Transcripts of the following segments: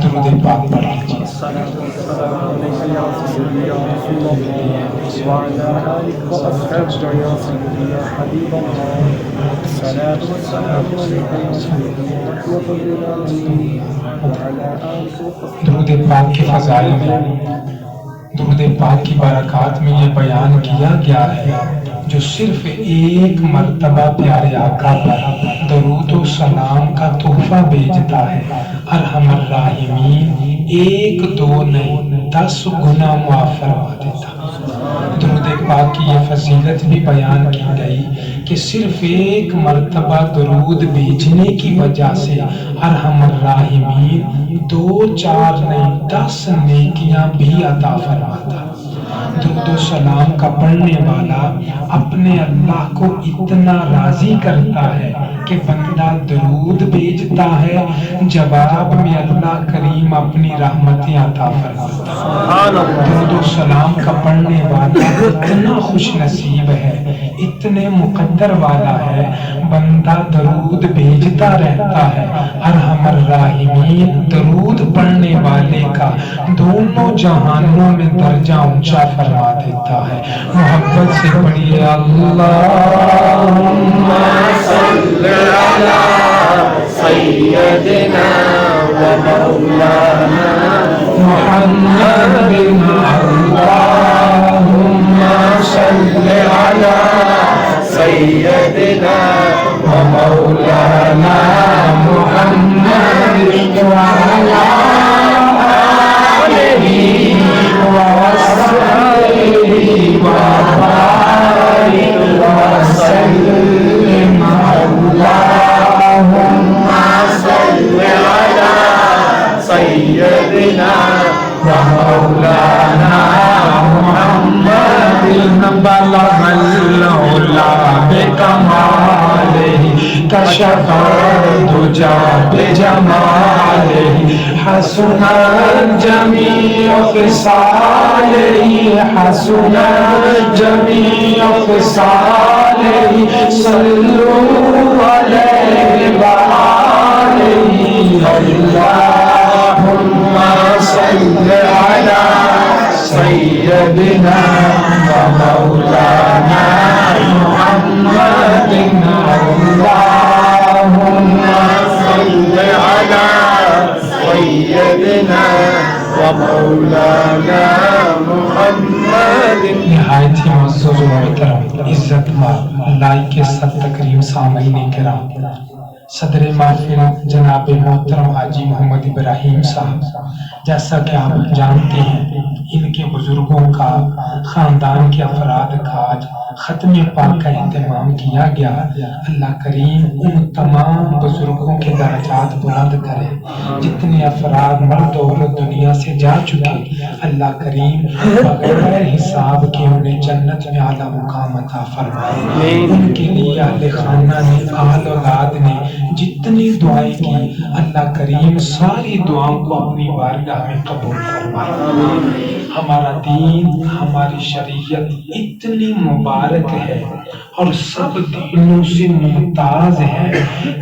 درود پاک پڑھ لیجیے۔ درود پاک کے فضائل میں، درود پاک کی برکات میں یہ بیان کیا گیا ہے جو صرف ایک مرتبہ پیارے آقا پر درود و سلام کا تحفہ بھیجتا ہے، ارحم الراحمین ایک دو نہیں 10 گنا معاف فرما دیتا۔ درود پاک کی یہ فضیلت بھی بیان کی گئی کہ صرف ایک مرتبہ درود بھیجنے کی وجہ سے ارحم الراحمین 2 4 نہیں 10 نیکیاں بھی عطا فرماتا۔ درود و سلام کا پڑھنے والا اپنے اللہ کو اتنا راضی کرتا ہے کہ بندہ درود بھیجتا ہے، جواب میں اللہ کریم اپنی رحمتیں عطا فرماتا ہے۔ درود و سلام کا پڑھنے والا اتنا خوش نصیب ہے، اتنے مقدر والا ہے، بندہ درود بھیجتا رہتا ہے، ارحم الراحمین درود پڑھنے والے کا دونوں جہانوں میں درجہ اونچا فرما دیتا ہے۔ محبت سے پڑھیے اللہم صل علی سیدنا و مولانا محمد، اللہم صل علی سیدنا و مولانا محمد وعلی آلہ وسلم، اللہم صل علی سیدنا و مولانا محمد، بلغ العلا بکمالہ کشف الدجی بجمالہ حسنت جمیع خصالہ، حسنت جمیع خصالہ، صلوا علیہ وآلہ، اللہم صل علی سیدنا و مولانا محمد، اللہم صل علی سیدنا و مولانا محمد۔ نہایت ہی معزز و محترم عزت مآب لائق سب تکریم سامعین کرام، صدر محفل جناب محترم حاجی محمد ابراہیم صاحب، جیسا کہ آپ جانتے ہیں ان کے بزرگوں کا، خاندان کے افراد کا آج ختم پاک کا اہتمام کیا گیا۔ اللہ کریم ان تمام بزرگوں کے درجات بلند کرے، جتنے افراد مرد و عورت دنیا سے جا چکے، اللہ کریم بغیر حساب کے انہیں جنت میں اعلیٰ مقام عطا فرمائے۔ ان کے لیے اہل خانہ نے، اہل اولاد نے جتنی دعائیں کی، اللہ کریم ساری دعاؤں کو اپنی بارگاہ میں قبول فرمائے۔ ہمارا دین، ہماری شریعت اتنی مبارک ہے اور سب دینوں سے ممتاز ہے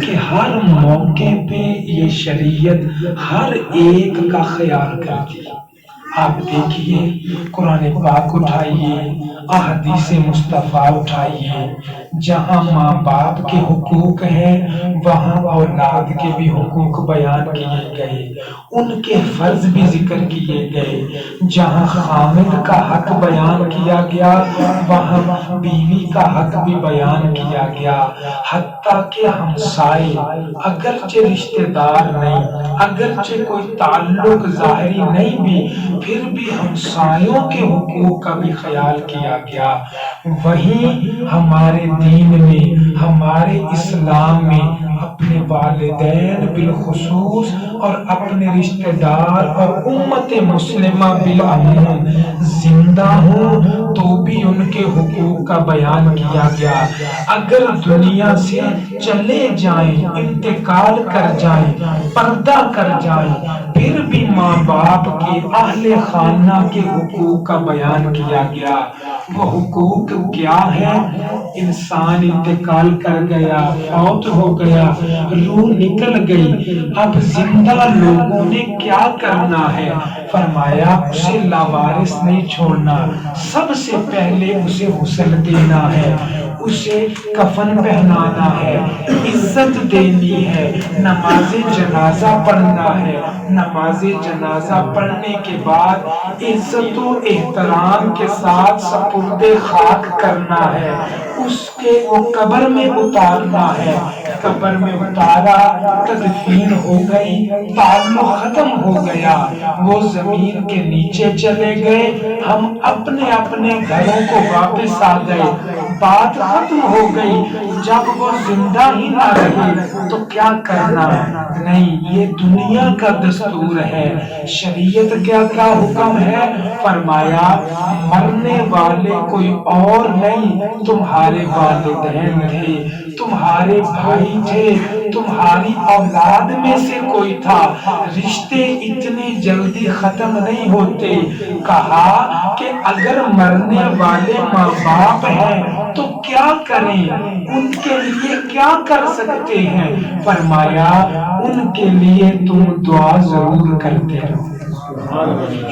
کہ ہر موقع پہ یہ شریعت ہر ایک کا خیال کرتی ہے۔ آپ دیکھیے قرآن پاک اٹھائیے، احادیث مصطفیٰ اٹھائیے، جہاں ماں باپ کے حقوق ہیں وہاں اولاد کے بھی حقوق بیان کیے گئے، ان کے فرض بھی ذکر کیے گئے۔ جہاں خامد کا حق بیان کیا گیا وہاں بیوی کا حق بھی بیان کیا گیا، حتیٰ کہ ہمسائے اگرچہ رشتہ دار نہیں، اگرچہ کوئی تعلق ظاہری نہیں بھی، پھر بھی ہمسایوں کے حقوق کا بھی خیال کیا گیا۔ وہیں ہمارے دین میں، ہمارے اسلام میں اپنے والدین بالخصوص اور اپنے رشتہ دار اور امت مسلمہ بالعموم زندہ ہوں تو بھی ان کے حقوق کا بیان کیا گیا۔ اگر دنیا سے چلے جائیں، انتقال کر جائیں، پردہ کر جائیں، پھر بھی ماں ماں باپ کے اہل خانہ کے حقوق کا بیان کیا گیا۔ وہ حقوق کیا ہے؟ انسان انتقال کر گیا، فوت ہو گیا، روح نکل گئی، اب زندہ لوگوں نے کیا کرنا ہے؟ فرمایا اسے لاوارث نہیں چھوڑنا، سب سے پہلے اسے غسل دینا ہے، اسے کفن پہنانا ہے، عزت دینی ہے، نماز جنازہ پڑھنا ہے، نماز جنازہ پڑھنے کے بعد عزت و احترام کے ساتھ سپرد خاک کرنا ہے، اس کے قبر میں اتارنا ہے، قبر میں اتارا، تدفین ہو گئی، تعلق ختم ہو گیا، وہ زمین کے نیچے چلے گئے، ہم اپنے اپنے گھروں کو واپس آ گئے، بات ختم ہو گئی۔ جب وہ زندہ ہی نہ رہے تو کیا کرنا؟ نہیں، یہ دنیا کا دستور ہے۔ شریعت کیا حکم ہے؟ فرمایا مرنے والے کوئی اور نہیں، تمہارے والدین تھے، تمہارے بھائی تھے، تمہاری اولاد میں سے کوئی تھا، رشتے اتنے جلدی ختم نہیں ہوتے۔ کہا کہ اگر مرنے والے ماں باپ ہیں تو کیا کریں، ان کے لیے کیا کر سکتے ہیں؟ فرمایا ان کے لیے تم دعا ضرور کرتے رہو،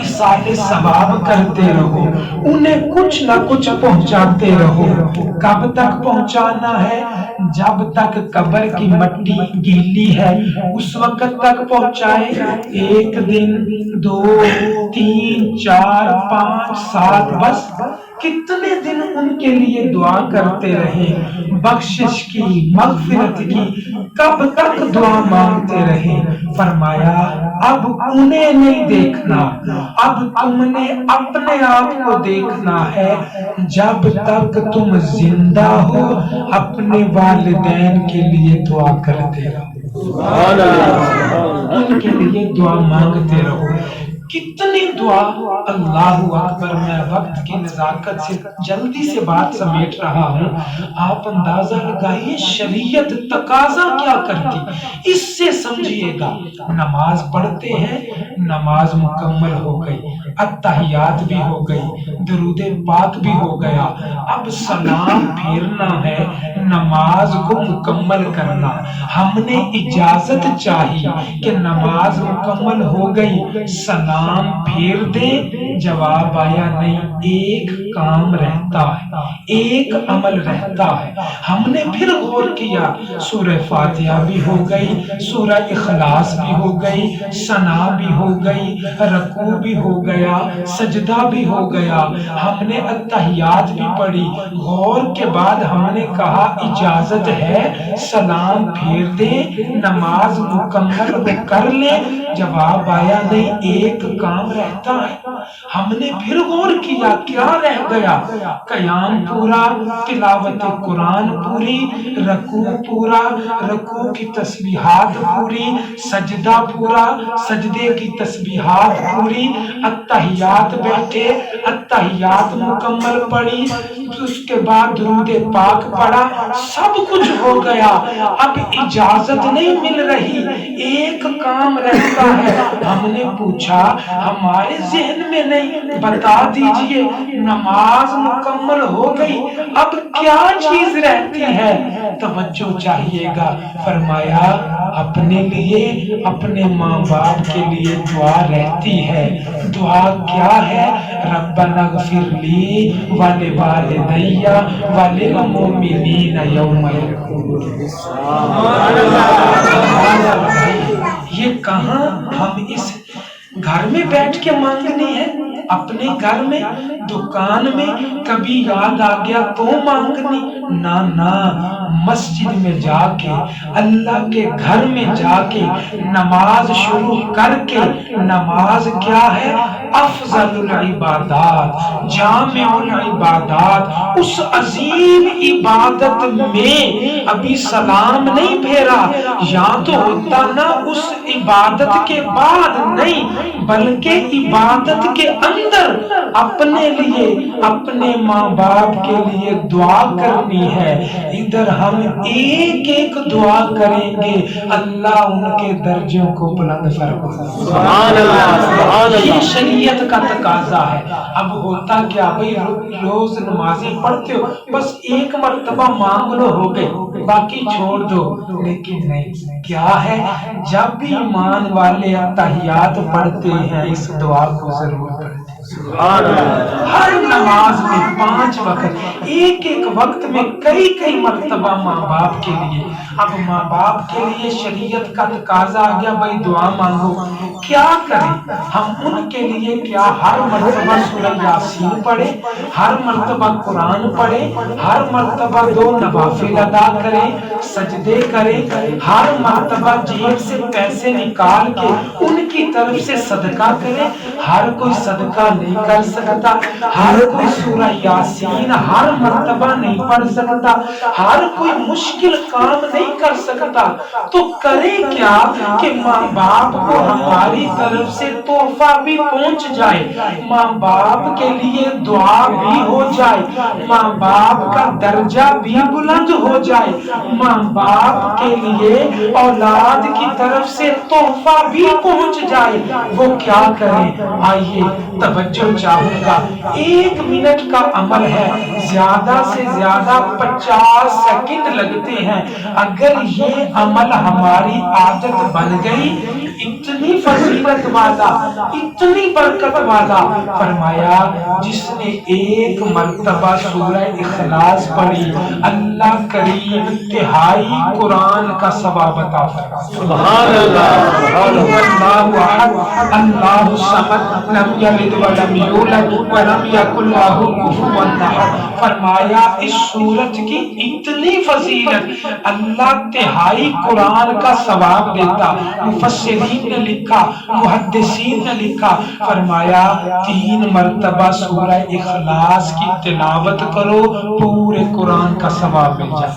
اصالِ ثواب کرتے رہو، انہیں کچھ نہ کچھ پہنچاتے رہو۔ کب تک پہنچانا ہے؟ جب تک قبر کی مٹی گیلی ہے اس وقت تک پہنچائے۔ 1 دن، 2، 3، 4، 5، 7، بس کتنے دن ان کے لیے دعا کرتے رہیں، بخشش کی، مغفرت کی، کب تک دعا مانگتے رہیں؟ فرمایا اب انہیں نہیں دیکھنا، اب تم نے اپنے آپ کو دیکھنا ہے۔ جب تک تم زندہ ہو اپنے والدین کے لیے دعا کرتے رہو، ان کے لیے دعا مانگتے رہو۔ کتنی دعا! اللہ اکبر! میں وقت کی نزاکت سے جلدی سے بات سمیٹ رہا ہوں، آپ اندازہ لگائیے شریعت تقاضا کیا کرتی، اس سے سمجھیے گا۔ نماز پڑھتے ہیں، نماز مکمل ہو گئی، التحیات بھی ہو گئی، درود پاک بھی ہو گیا، اب سلام پھیرنا ہے، نماز کو مکمل کرنا۔ ہم نے اجازت چاہی کہ نماز مکمل ہو گئی، سلام پھیر دیں، جواب آیا نہیں، ایک کام رہتا ہے، ایک عمل رہتا ہے۔ ہم نے پھر غور کیا، سورہ فاتحہ بھی ہو گئی، سورہ اخلاص بھی ہو گئی، ثنا بھی ہو گئی، رکوع بھی ہو گیا، سجدہ بھی ہو گیا، ہم نے التحیات بھی پڑھی۔ غور کے بعد ہم نے کہا اجازت ہے، سلام پھیر دیں، نماز مکمل کر لیں، جواب آیا نہیں، ایک کام رہتا ہے۔ ہم نے پھر غور کیا، کیا رہ گیا؟ قیام پورا، تلاوت قرآن پوری، رکوع پورا، رکوع کی تسبیحات پوری، سجدہ پورا، سجدے کی تسبیحات پوری، التحیات بیٹھے، التحیات مکمل پڑھی، اس کے بعد درود پاک پڑھا، سب کچھ ہو گیا، اب اجازت نہیں مل رہی، ایک کام رہتا ہے۔ ہم نے پوچھا ہمارے ذہن میں نہیں، بتا دیجئے، نماز مکمل ہو گئی، اب کیا چیز رہتی ہے؟ توجہ چاہیے گا۔ فرمایا اپنے لیے، اپنے ماں باپ کے لیے دعا رہتی ہے۔ دعا کیا ہے؟ ربنا اغفر لی ولوالدی وللمؤمنین یوم یقوم الحساب۔ یہ کہاں ہم اس گھر میں بیٹھ کے مانگنی ہے، اپنے گھر میں، دکان میں، کبھی یاد آ گیا تو مانگنی؟ نہ، مسجد میں جا کے، اللہ کے گھر میں جا کے نماز شروع کر کے۔ نماز کیا ہے؟ افضل العبادات، جامع العبادات۔ اس عظیم عبادت میں ابھی سلام نہیں پھیرا، یا تو ہوتا نا اس عبادت کے بعد، نہیں بلکہ عبادت کے اندر اپنے لیے، اپنے ماں باپ کے لیے دعا کرنی ہوئی ہے، ادھر ہم ایک ایک دعا کریں گے، اللہ ان کے درجوں کو بلند فرمائے۔ سبحان اللہ، سبحان یہ اللہ۔ شریعت کا تقاضا ہے۔ اب ہوتا کیا بھئی روز نمازیں پڑھتے ہو، بس ایک مرتبہ مانگ لو ہو گئے، باقی چھوڑ دو، لیکن نہیں، کیا ہے جب بھی ایمان والے تحیات پڑھتے ہیں اس دعا کو ضرور پڑھتے ہیں۔ سبحان اللہ۔ ہر نماز میں 5 وقت، ایک ایک وقت میں کئی کئی مرتبہ ماں باپ کے لیے۔ اب ماں باپ کے لیے شریعت کا تقاضا آ گیا بھائی دعا مانگو، کیا کریں ہم ان کے لیے؟ کیا ہر مرتبہ سورہ یاسین پڑھے، ہر مرتبہ قرآن پڑھے، ہر مرتبہ 2 نوافل ادا کریں، سجدے کریں، ہر مرتبہ جیب سے پیسے نکال کے ان کی طرف سے صدقہ کریں؟ ہر کوئی صدقہ نہیں کر سکتا، ہر کوئی سورہ یاسین ہر مرتبہ نہیں پڑھ سکتا، ہر کوئی مشکل کام نہیں کر سکتا، تو کرے کیا کہ ماں باپ کو ہماری طرف سے تحفہ بھی پہنچ جائے، ماں باپ کے لیے دعا بھی ہو جائے، ماں باپ کا درجہ بھی بلند ہو جائے، ماں باپ کے لیے اولاد کی طرف سے تحفہ بھی پہنچ جائے، وہ کیا کریں؟ آئیے توجہ چاہوں گا، 1 منٹ کا عمل ہے، زیادہ سے زیادہ 50 سیکنڈ لگتے ہیں، اگر یہ عمل ہماری عادت بن گئی، اتنی فضیلت والا، اتنی برکت والا، فرمایا جس نے 1 مرتبہ سورہ اخلاص پڑھی اللہ کریم تہائی قرآن کا ثواب عطا فرمائے۔ سبحان اللہ، سبحان اللہ۔ اللہ الصمد لم یلد ولم یولد ولم یکن لہ کفوا احد۔ فرمایا اس سورت کی اتنی فضیلت، اللہ تہائی قرآن کا ثواب دیتا۔ مفسرین نے لکھا، محدثین نے لکھا، فرمایا 3 مرتبہ سورہ اخلاص کی تلاوت کرو پورے قرآن کا ثواب مل جائے۔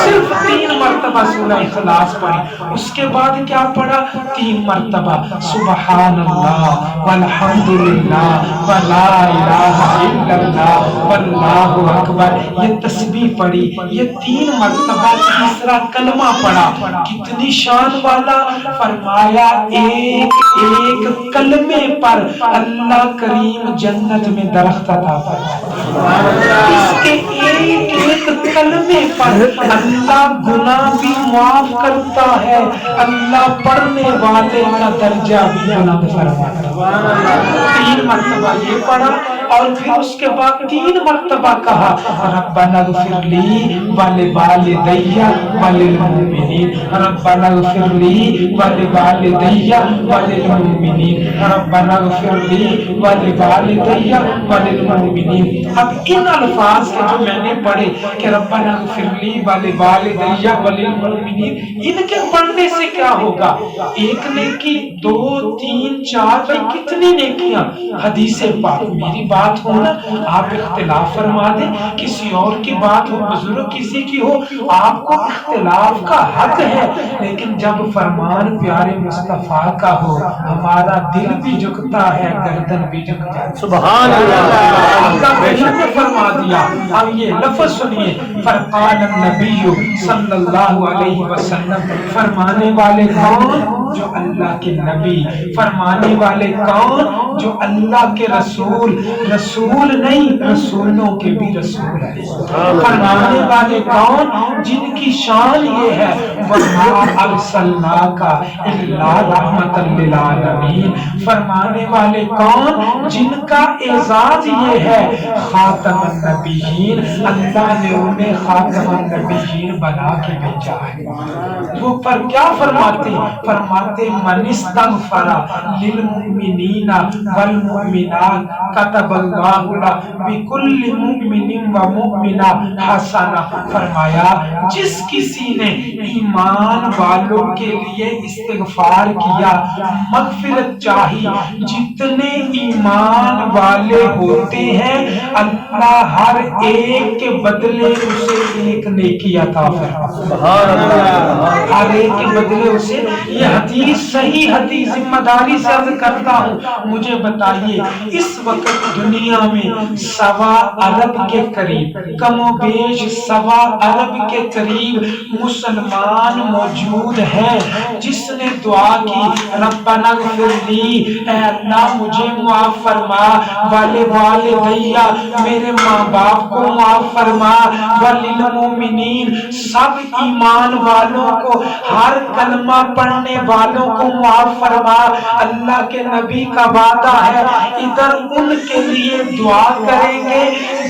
صرف 3 مرتبہ سورہ اخلاص پڑھی، اس کے بعد کیا پڑھا؟ 3 مرتبہ سبحان اللہ والحمدللہ ولا الہ الا اللہ واللہ اکبر، یہ تسبیح پڑھی، یہ 3 مرتبہ تیسرا کلمہ پڑھا، کتنی شان والا۔ فرمایا ایک ایک کلمے پر اللہ کریم جنت میں درخت عطا فرمائے، اس کے ایک ایک کلمے پر اللہ گناہ بھی معاف کرتا ہے، اللہ پڑھنے والے کا درجہ بھی بلند فرماتا ہے۔ 3 مرتبہ یہ پڑھا اور پھر اس کے بعد 3 مرتبہ کہا ربنا اغفر لی ولوالدی وللمؤمنین، ربنا اغفر لی ولوالدی وللمؤمنین، ربنا اغفر لی ولوالدی وللمؤمنین۔ اب ان الفاظ کے جو میں نے پڑھے کہ ربنا اغفر لی ولوالدی وللمؤمنین، ان کے پڑھنے سے کیا ہوگا؟ 1 نیکی، 2، 3، 4، کتنی نیکیاں؟ حدیث پاک، میری بات ہو نا آپ اختلاف فرما دیں، کسی اور کی بات ہو، بزرگ کسی کی ہو، آپ کو اختلاف کا حق ہے، لیکن جب فرمان پیارے مصطفیٰ کا ہو ہمارا دل بھی جھکتا ہے، گردن بھی جھکتا ہے۔ سبحان اللہ۔ اللہ نے فرما دیا۔ اب یہ لفظ سنیے، فرقان النبی صلی اللہ علیہ وسلم، فرمانے والے کون؟ جو اللہ کے نبی، فرمانے والے کون؟ جو اللہ کے رسول، رسول نہیں رسولوں کے بھی رسول ہے۔ فرمانے والے کون؟ جن کی شان یہ ہے وَمَا أَرْسَلْنَاكَ إِلَّا رَحْمَةً لِلْعَالَمِينَ۔ فرمانے والے کون؟ جن کا اعزاز یہ ہے خاتم النبیین، اللہ نے انہیں خاتم النبیین بنا کے بھیجا ہے۔ وہ پر کیا فرماتے ہیں؟ فرماتے من استغفر للمؤمنین والمؤمنات كتب اللہ له بكل مؤمن ومؤمنہ حسنہ۔ فرمایا جس کسی نے ایمان والوں کے لیے استغفار کیا، مغفرت چاہی، جتنے ایمان والے ہوتے ہیں اللہ ہر ایک کے بدلے اسے 1 نیکی عطا فرماتا ہے، ہر ایک کے بدلے اسے۔ یہ حدیث صحیح حدیث، ذمہ داری سے عرض کرتا ہوں، مجھے مجھے بتائیے اس وقت دنیا میں 1.25 ارب کے قریب، کم و بیش 1.25 ارب کے قریب مسلمان موجود ہیں، جس نے دعا کی ربنا اغفر لی، اے اللہ مجھے معاف فرما، والدیہ میرے ماں باپ کو معاف فرما، وللمؤمنین سب ایمان والوں کو، ہر کلمہ پڑھنے والوں کو معاف فرما۔ اللہ کے نبی کا وعدہ ہے ادھر ان کے لیے دعا کریں گے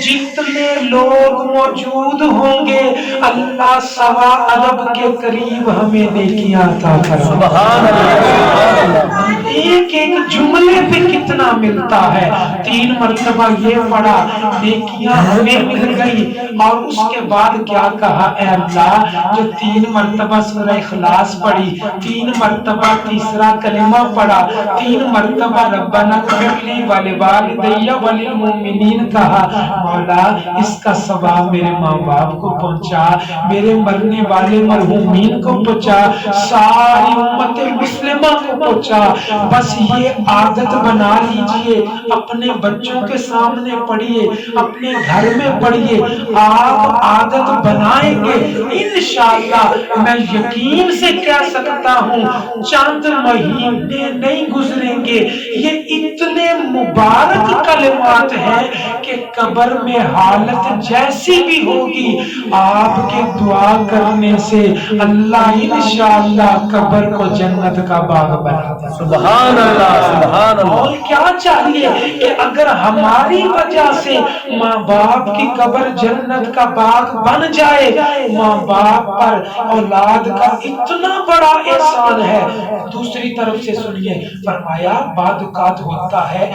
جتنے لوگ موجود ہوں گے، اللہ 1.25 ارب کے قریب ہمیں نیکیاں عطا فرما۔ سبحان اللہ، ایک ایک جملے پہ کتنا ملتا ہے، 3 مرتبہ یہ پڑھا نیکیاں ہمیں مل گئی، اور اس کے بعد کیا کہا، اے اللہ جو 3 مرتبہ سورہ اخلاص پڑھی، 3 مرتبہ تیسرا کلمہ پڑھا، 3 مرتبہ ربنا اغفر لی ولوالدی وللمؤمنین کہا، مولا اس کا ثواب میرے ماں باپ کو پہنچا، میرے مرنے والے مرحومین کو پہنچا، ساری امت مسلمہ کو پہنچا۔ بس یہ عادت بنا لیجئے، اپنے بچوں کے سامنے پڑھیے، اپنے گھر میں پڑھیے، آپ عادت بنائیں گے انشاءاللہ میں یقین سے کہہ سکتا ہوں چند مہینے نہیں گزریں گے، یہ اتنے مبارک کلمات ہیں کہ قبر میں حالت جیسی بھی ہوگی آپ کے دعا کرنے سے اللہ انشاءاللہ قبر کو جنت کا باغ بنا دے۔ سبحان اللہ، سبحان اللہ۔ اور کیا چاہیے کہ اگر ہماری وجہ سے ماں باپ کی قبر جنت کا باغ بن جائے، ماں باپ پر اولاد کا اتنا بڑا احسان ہے۔ دوسری طرف سے سنیے، فرمایا بعض اوقات ہوتا ہے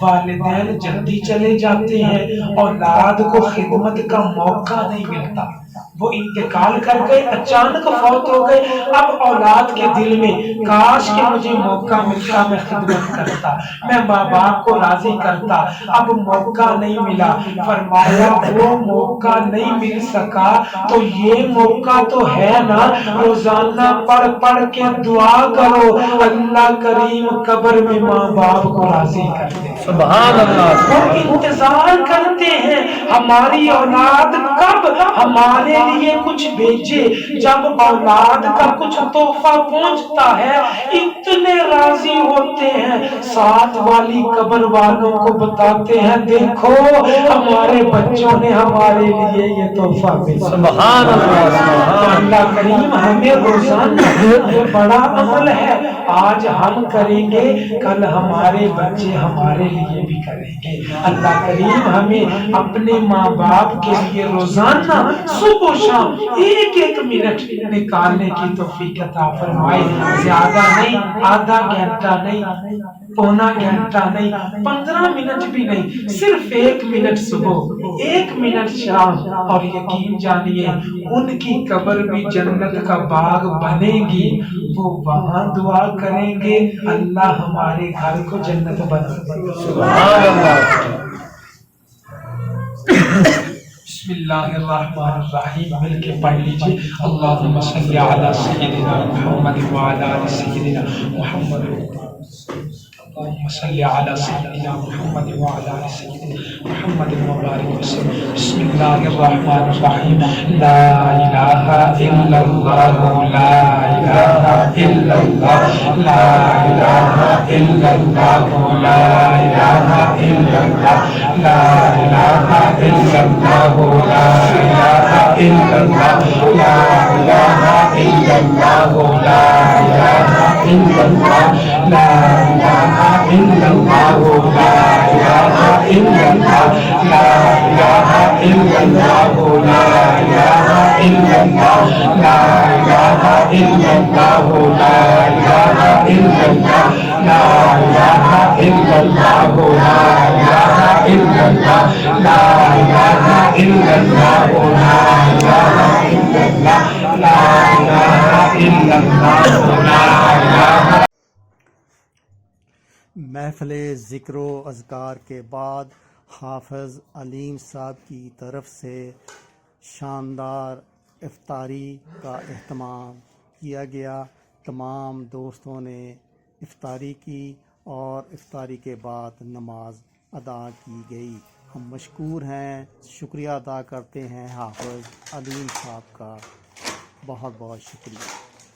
والدین جلدی چلے جاتے ہیں، اولاد کو خدمت کا موقع نہیں ملتا، وہ انتقال کر گئے، اچانک فوت ہو گئے، اب اولاد کے دل میں کاش کہ مجھے موقع ملتا میں خدمت کرتا، میں ماں باپ کو راضی کرتا، اب موقع نہیں ملا۔ فرمایا وہ موقع نہیں مل سکا تو یہ موقع تو ہے نا، روزانہ پڑھ پڑھ کے دعا کرو اللہ کریم قبر میں ماں باپ کو راضی کر دے۔ سبحان اللہ، وہ انتظار کرتے ہیں ہماری اولاد کب ہمارے لیے کچھ بھیجے، جب اولاد کا کچھ تحفہ پہنچتا ہے اتنے راضی ہوتے ہیں، ساتھ والی قبر والوں کو بتاتے ہیں دیکھو ہمارے بچوں نے ہمارے لیے یہ تحفہ بھیجا۔ سبحان اللہ، تو اللہ کریم ہمیں روزانہ یہ بڑا عمل ہے، آج ہم کریں گے کل ہمارے بچے ہمارے لیے بھی کریں گے۔ اللہ کریم ہمیں اپنے ماں باپ کے لیے روزانہ صبح و شام 1 منٹ نکالنے کی توفیق عطا فرمائے، زیادہ نہیں، آدھا گھنٹہ نہیں، پونا گھنٹہ نہیں، 15 منٹ بھی نہیں، صرف 1 منٹ صبح، 1 منٹ شام، اور یقین جانیے ان کی قبر بھی جنت کا باغ بنے گی، وہ وہاں دعا کریں گے اللہ ہمارے گھر کو جنت بنا دے۔ سبحان اللہ۔ بسم اللہ الرحمن الرحیم، مل کے پڑھ لیجئے، اللہم صلی علی سیدنا محمد وعلی آل سیدنا محمد، اللہم صلی علی سیدنا محمد وعلی آل سیدنا محمد وبارک وسلم۔ بسم اللہ الرحمن الرحیم، لا الہ الا اللہ، لا الہ الا اللہ، لا الہ الا اللہ، لا الہ الا اللہ، لا الہ الا اللہ، لا الہ الا اللہ، لا الہ الا اللہ، لا الہ الا اللہ، لا الہ الا اللہ، لا الہ الا اللہ، لا الہ الا اللہ، لا الہ الا اللہ، لا الہ الا اللہ، لا الہ الا اللہ، لا الہ الا اللہ، لا الہ الا اللہ، لا الہ الا اللہ، لا الہ الا اللہ، لا الہ الا اللہ، لا الہ۔ محفل ذکر و اذکار کے بعد حافظ علیم صاحب کی طرف سے شاندار افطاری کا اہتمام کیا گیا، تمام دوستوں نے افطاری کی اور افطاری کے بعد نماز ادا کی گئی۔ ہم مشکور ہیں، شکریہ ادا کرتے ہیں حافظ علیم صاحب کا، بہت بہت شکریہ۔